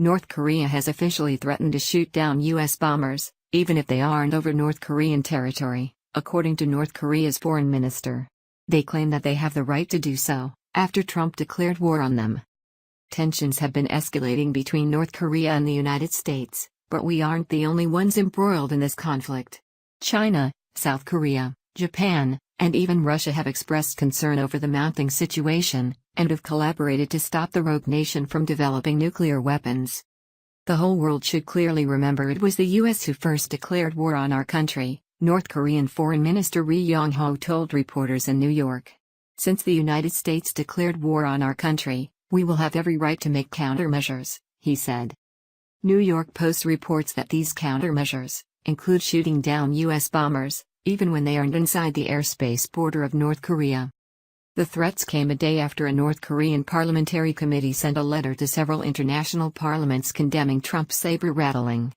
North Korea has officially threatened to shoot down U.S. bombers, even if they aren't over North Korean territory, according to North Korea's foreign minister. They claim that they have the right to do so, after Trump declared war on them. Tensions have been escalating between North Korea and the United States, but we aren't the only ones embroiled in this conflict. China, South Korea, Japan, and even Russia have expressed concern over the mounting situation, and have collaborated to stop the rogue nation from developing nuclear weapons. The whole world should clearly remember it was the U.S. who first declared war on our country, North Korean Foreign Minister Ri Yong-ho told reporters in New York. Since the United States declared war on our country, we will have every right to make countermeasures, he said. New York Post reports that these countermeasures include shooting down U.S. bombers, even when they aren't inside the airspace border of North Korea. The threats came a day after a North Korean parliamentary committee sent a letter to several international parliaments condemning Trump's saber-rattling.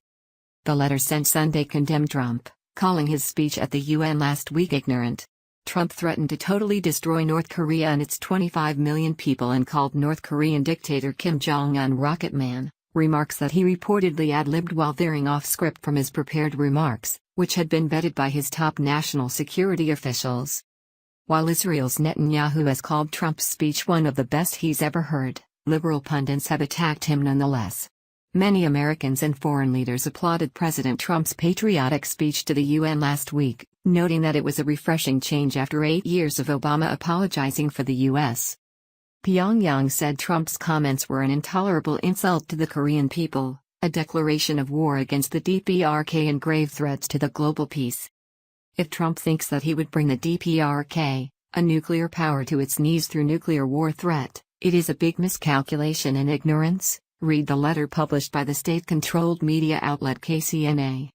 The letter sent Sunday condemned Trump, calling his speech at the UN last week ignorant. Trump threatened to totally destroy North Korea and its 25 million people and called North Korean dictator Kim Jong-un Rocket Man, remarks that he reportedly ad-libbed while veering off script from his prepared remarks, which had been vetted by his top national security officials. While Israel's Netanyahu has called Trump's speech one of the best he's ever heard, liberal pundits have attacked him nonetheless. Many Americans and foreign leaders applauded President Trump's patriotic speech to the UN last week, noting that it was a refreshing change after 8 years of Obama apologizing for the U.S. Pyongyang said Trump's comments were an intolerable insult to the Korean people, a declaration of war against the DPRK and grave threats to the global peace. If Trump thinks that he would bring the DPRK, a nuclear power, to its knees through nuclear war threat, it is a big miscalculation and ignorance. Read the letter published by the state-controlled media outlet KCNA.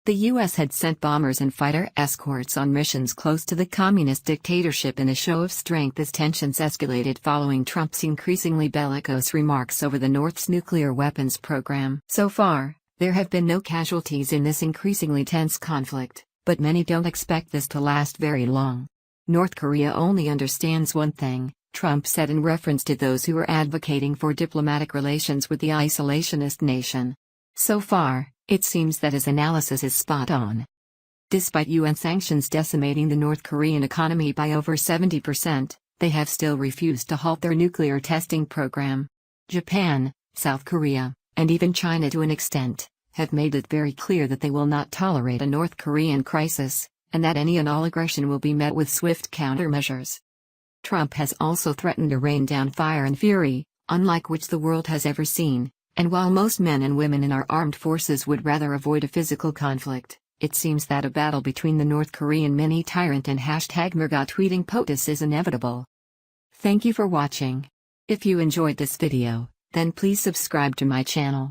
The U.S. had sent bombers and fighter escorts on missions close to the communist dictatorship in a show of strength as tensions escalated following Trump's increasingly bellicose remarks over the North's nuclear weapons program. So far, there have been no casualties in this increasingly tense conflict, but many don't expect this to last very long. North Korea only understands one thing, Trump said in reference to those who are advocating for diplomatic relations with the isolationist nation. So far, it seems that his analysis is spot on. Despite UN sanctions decimating the North Korean economy by over 70%, they have still refused to halt their nuclear testing program. Japan, South Korea, and even China to an extent, have made it very clear that they will not tolerate a North Korean crisis, and that any and all aggression will be met with swift countermeasures. Trump has also threatened to rain down fire and fury, unlike which the world has ever seen, and while most men and women in our armed forces would rather avoid a physical conflict, it seems that a battle between the North Korean mini-tyrant and #MAGA tweeting POTUS is inevitable. Thank you for watching. If you enjoyed this video, then please subscribe to my channel.